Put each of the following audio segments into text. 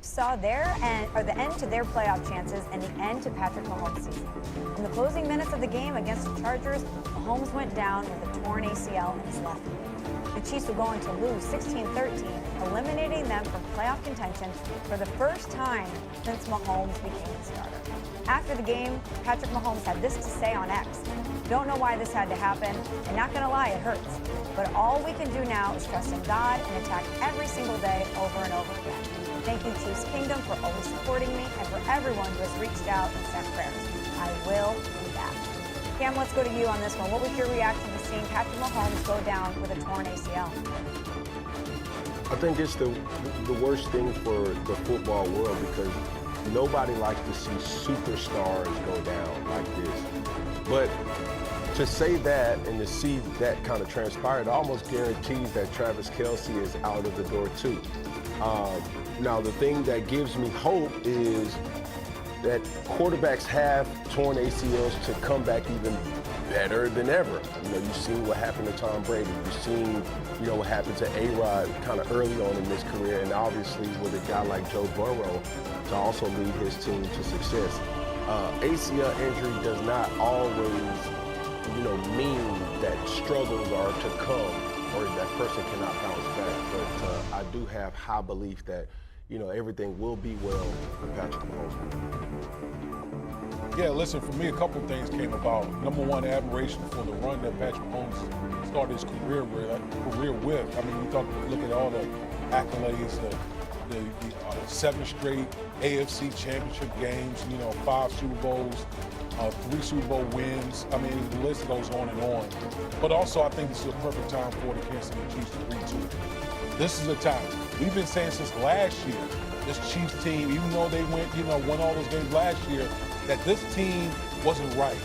Saw the end to their playoff chances and the end to Patrick Mahomes' season. In the closing minutes of the game against the Chargers, Mahomes went down with a torn ACL in his left knee. The Chiefs were going to lose 16-13, eliminating them from playoff contention for the first time since Mahomes became the starter. After the game, Patrick Mahomes had this to say on X. Don't know why this had to happen, and not gonna lie, it hurts. But all we can do now is trust in God and attack every single day over and over again. Thank you, Chiefs Kingdom, for always supporting me and for everyone who has reached out and sent prayers. I will be back. Cam, let's go to you on this one. What was your reaction to seeing Patrick Mahomes go down with a torn ACL? I think it's the worst thing for the football world because nobody likes to see superstars go down like this. But to say that and to see that kind of transpire, it almost guarantees that Travis Kelce is out of the door too. Now, the thing that gives me hope is that quarterbacks have torn ACLs to come back even better than ever. You know, you've seen what happened to Tom Brady. You've seen, you know, what happened to A-Rod kind of early on in his career, and obviously with a guy like Joe Burrow to also lead his team to success. ACL injury does not always, you know, mean that struggles are to come or that person cannot bounce back. But I do have high belief that, you know, everything will be well with Patrick Mahomes. Yeah, listen, for me, a couple of things came about. Number one, admiration for the run that Patrick Mahomes started his career with. I mean, look at all the accolades, the 7 straight AFC championship games, you know, 5 Super Bowls, 3 Super Bowl wins. I mean, the list goes on and on. But also, I think this is a perfect time for the Kansas City Chiefs to retool. This is a time. We've been saying since last year, this Chiefs team, even though they won all those games last year, that this team wasn't right.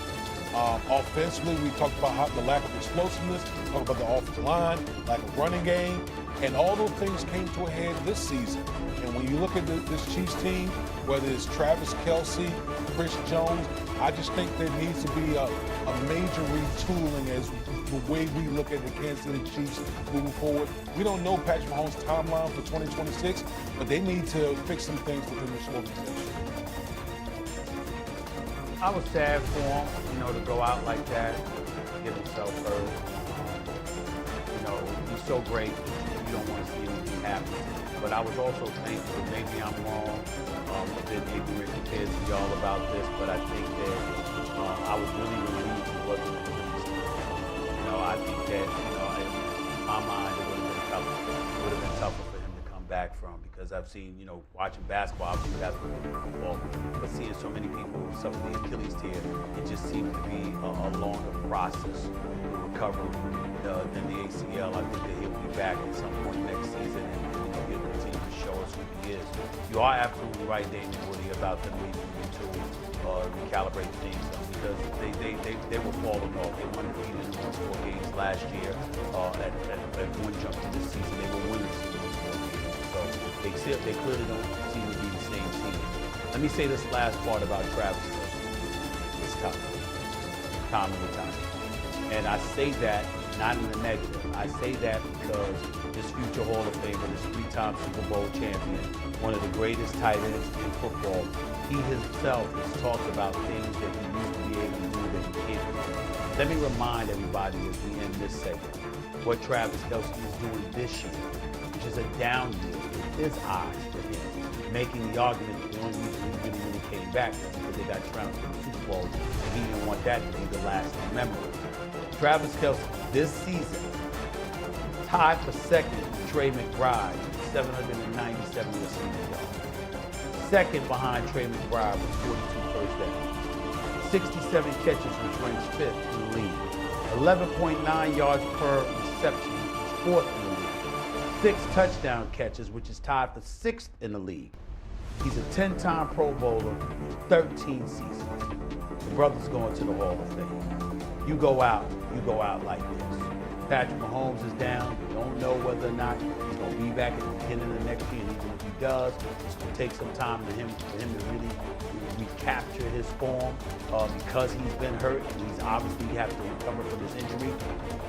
Offensively, we talked about the lack of explosiveness, we talked about the offensive line, lack of running game, and all those things came to a head this season. And when you look at this Chiefs team, whether it's Travis Kelce, Chris Jones, I just think there needs to be a major retooling as the way we look at the Kansas City Chiefs moving forward. We don't know Patrick Mahomes' timeline for 2026, but they need to fix some things within this organization. I was sad for him, you know, to go out like that, get himself hurt. You know, he's so great, you don't want to see anything happen. But I was also thankful, maybe I'm wrong, a bit ignorant compared to y'all about this, but I think that I was really relieved he wasn't in this. You know, I think that, you know, in my mind, it would have been tougher. It would have been tougher for him to come back from, because I've seen, you know, watching basketball, obviously basketball, football, but seeing so many people suffer the Achilles tear, it just seems to be a longer process to recover than the ACL. I think that he'll be back at some point next season, and you know, he'll continue to show us who he is. You are absolutely right, Damon Woody, about them needing to recalibrate things, because they were falling off. They won defeated in 4 games last year. At one jump to this season, they were winners in those 4 games. So they clearly don't seem to be the same team. Let me say this last part about Travis Kelce. It's tough. Time to retire. And I say that not in a negative. I say that because this future Hall of Famer, this 3-time Super Bowl champion, one of the greatest tight ends in football, he himself has talked about things that he used to be able to do that he can't do. Let me remind everybody as we end this segment what Travis Kelce is doing this year, which is a down year in his eyes for him, making the argument that the only reason he really came back was because they got trounced in the Super Bowl, and he didn't want that to be the lasting memory. Travis Kelce this season tied for second with Trey McBride, 797 receiving yards. Second behind Trey McBride with 42 first downs. 67 catches, which ranks 5th in the league. 11.9 yards per reception, which is 4th in the league. 6 touchdown catches, which is tied for 6th in the league. He's a 10-time Pro Bowler, 13 seasons. The brother's going to the Hall of Fame. You go out like this. Patrick Mahomes is down. We don't know whether or not he's going to be back at the beginning of next year. And even if he does, it's going to take some time for him to really recapture his form because he's been hurt and he's obviously have to recover from this injury.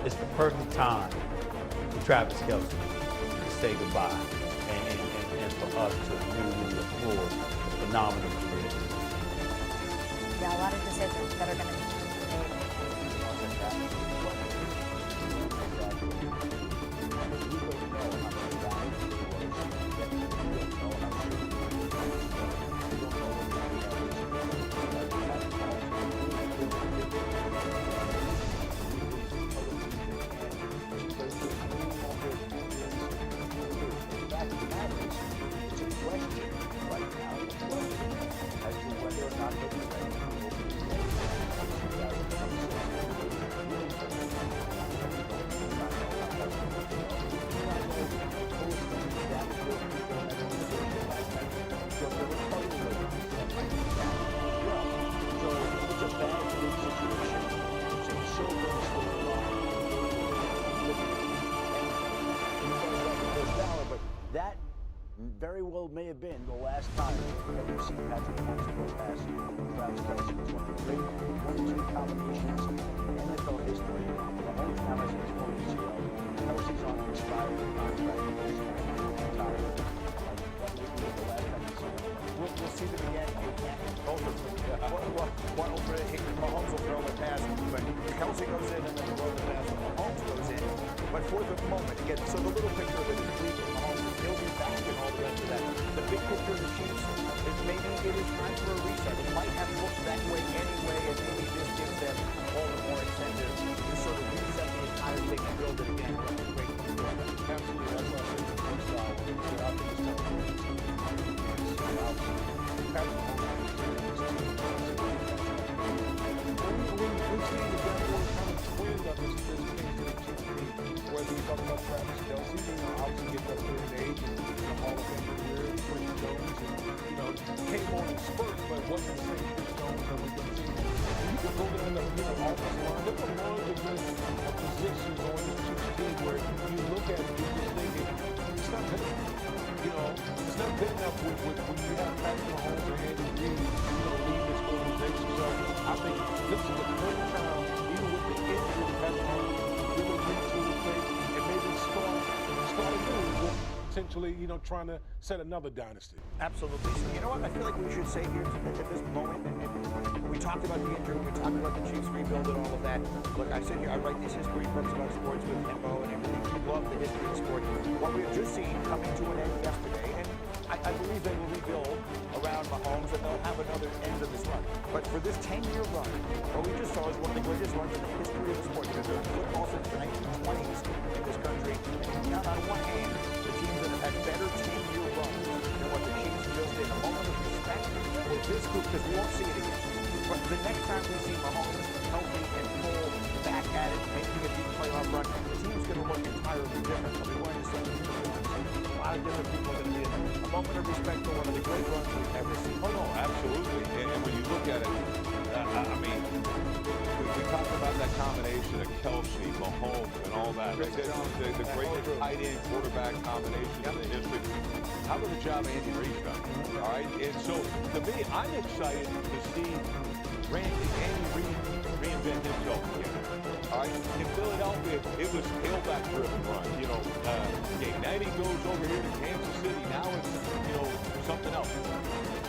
It's the perfect time for Travis Kelce to say goodbye and for us to really applaud the phenomenal career. Yeah, a lot of decisions that are going to be made. That very well may have been the last time that we've seen Patrick Mahomes throw a pass. Travis Kelce was one of the great 1-2 combinations in NFL history. Mahomes now has a torn ACL. Kelce's on an expiring contract. He's retired. That may be the last time we see him. We'll see them again. Both of them. One will hit, Mahomes will throw a pass, but Kelce goes in and then throw the pass when Mahomes goes in. But for the moment, again, so the little picture of it is Cleveland, Mahomes, he'll be back and all the rest of that. The big picture of the Chiefs is maybe it is time for a reset. It might have looked that way anyway, and maybe this gives them all the more incentive to sort of reset the entire thing and build it again. Great. Absolutely, that's why I said the first time when we get out there this time. Patrick Mahomes is here in this team. We've seen the downward kind of trend of this case to the Chiefs team. Whether you talk about Travis Kelce, obviously gets up there in age and Hall of Fame career, Chris Jones, and came on in spurts, but wasn't the same Chris Jones that we've been seeing. You can go down the offensive line. Look at one of the positions on this Chiefs team where you look at it, you're just thinking, it's not good enough. It's not good enough when you have Patrick Mahomes and Andy Reid, lead this organization. So I think this is the first time, even with the injury of Patrick Mahomes, really retool things and maybe start anew with potentially, trying to set another dynasty. Absolutely. So you know what I feel like we should say here at this moment, and we talked about the injury, we talked about the Chiefs rebuild and all of that. Look, I sit here, I write these history books about sports with Hembo and everything. We love the history of sport. What we have just seen coming to an end yesterday, and I believe they will rebuild around Mahomes and they'll have another end of this run. But for this 10-year run, what we just saw is one of the greatest runs in the history of the sport. Because there's football since the 1920s in this country, and you can count on one hand the teams that have had better 10-year runs than what the Chiefs just did. A moment of respect for this group, because we won't see it again. But the next time we see Mahomes healthy and full, back at it, making a deep playoff run, the team's going to look entirely different. They'll be wearing the same uniforms. A lot of different people are going to be in there. A moment of respect for one of the great runs we've ever seen. Oh, no, absolutely. And when you look at it, we talked about that combination of Kelce, Mahomes, and all that. The greatest tight end quarterback combination in the history. How about the job Andy Reid's done? All right. And so, to me, I'm excited to see Andy Reid reinvent himself again. All right. In Philadelphia, it was tailback-driven run. Now he goes over here to Kansas City. Now it's something else.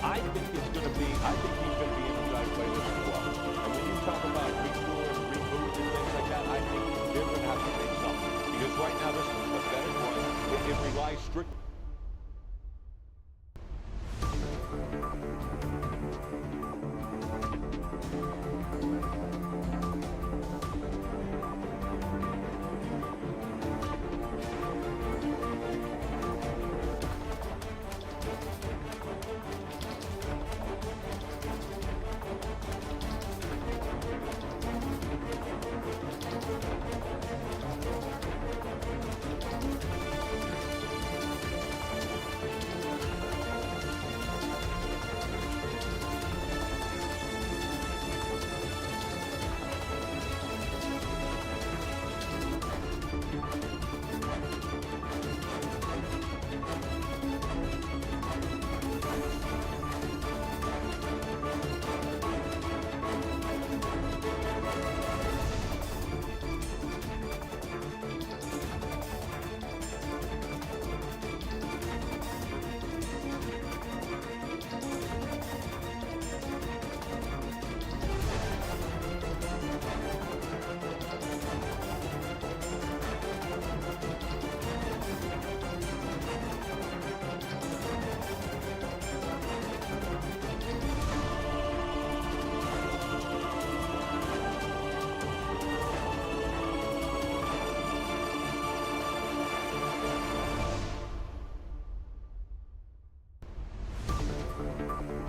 I think he's going to be energized by this as well. And when you talk about retool and reboot and things like that, I think they're going to have to make something. Because right now, this is a better one. It relies strictly. Bye.